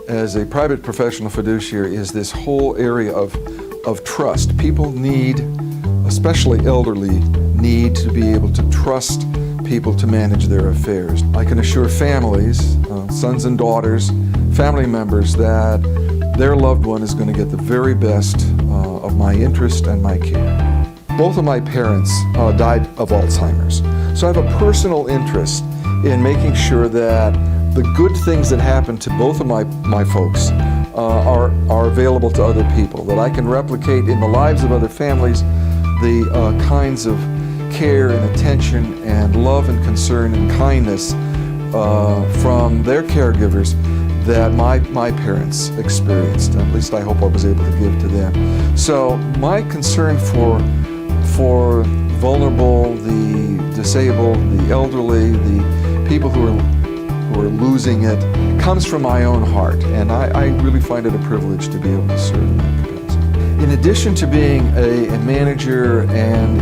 as a private professional fiduciary is this whole area of trust. People need, especially elderly, need to be able to trust people to manage their affairs. I can assure families, sons and daughters, family members, that their loved one is going to get the very best of my interest and my care. Both of my parents died of Alzheimer's, so I have a personal interest in making sure that the good things that happen to both of my folks are available to other people, that I can replicate in the lives of other families the kinds of care and attention and love and concern and kindness from their caregivers that my parents experienced. At least I hope I was able to give to them. So my concern for vulnerable, the disabled, the elderly, the people who are losing it, comes from my own heart, and I really find it a privilege to be able to serve in that capacity. In addition to being a manager and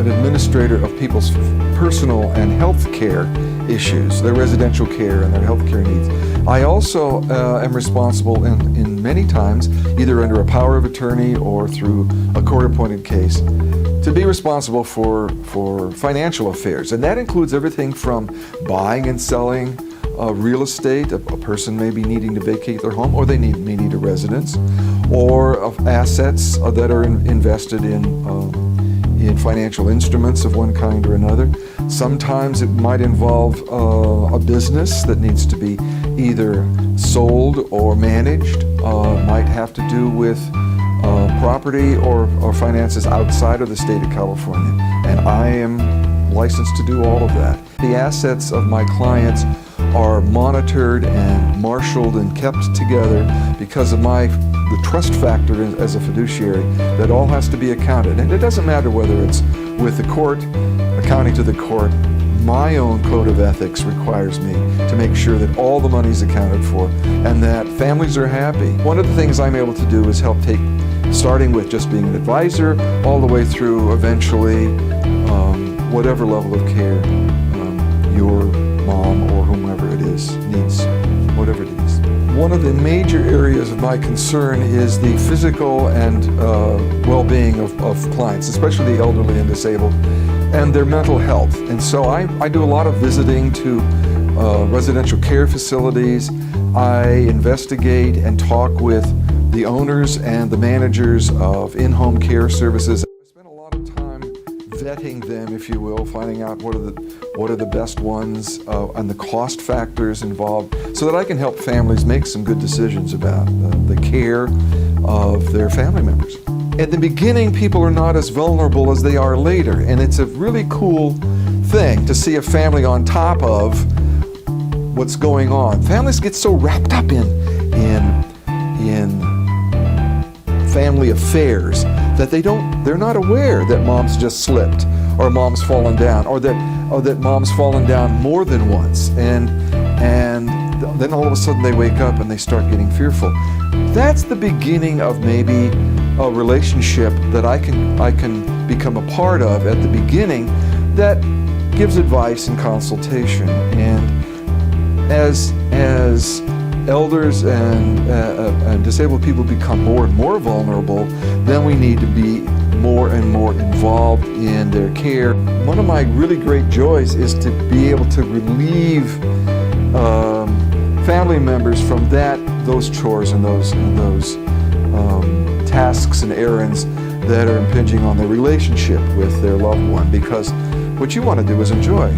an administrator of people's personal and health care issues, their residential care and their health care needs, I also am responsible in many times, either under a power of attorney or through a court-appointed case, to be responsible for financial affairs. And that includes everything from buying and selling real estate. A person may be needing to vacate their home, or they may need a residence, or of assets that are invested in financial instruments of one kind or another. Sometimes it might involve a business that needs to be either sold or managed, might have to do with property or finances outside of the state of California. And I am licensed to do all of that. The assets of my clients are monitored and marshaled and kept together because of the trust factor as a fiduciary, that all has to be accounted. And it doesn't matter whether it's with the court, accounting to the court. My own code of ethics requires me to make sure that all the money is accounted for and that families are happy. One of the things I'm able to do is help take, starting with just being an advisor, all the way through eventually whatever level of care your mom or whomever it is needs, whatever it is. One of the major areas of my concern is the physical and well-being of clients, especially the elderly and disabled, and their mental health. And so I do a lot of visiting to residential care facilities. I investigate and talk with the owners and the managers of in-home care services. I spend a lot of time vetting them, if you will, finding out what are the best ones and the cost factors involved, so that I can help families make some good decisions about the care of their family members. At the beginning, people are not as vulnerable as they are later, and it's a really cool thing to see a family on top of what's going on. Families get so wrapped up in family affairs that they're not aware that mom's just slipped, or mom's fallen down, or that mom's fallen down more than once, and then all of a sudden they wake up and they start getting fearful. That's the beginning of maybe a relationship that I can become a part of at the beginning that gives advice and consultation. And as elders and disabled people become more and more vulnerable, then we need to be more and more involved in their care. One of my really great joys is to be able to relieve family members from those chores and those tasks and errands that are impinging on their relationship with their loved one, because what you want to do is enjoy.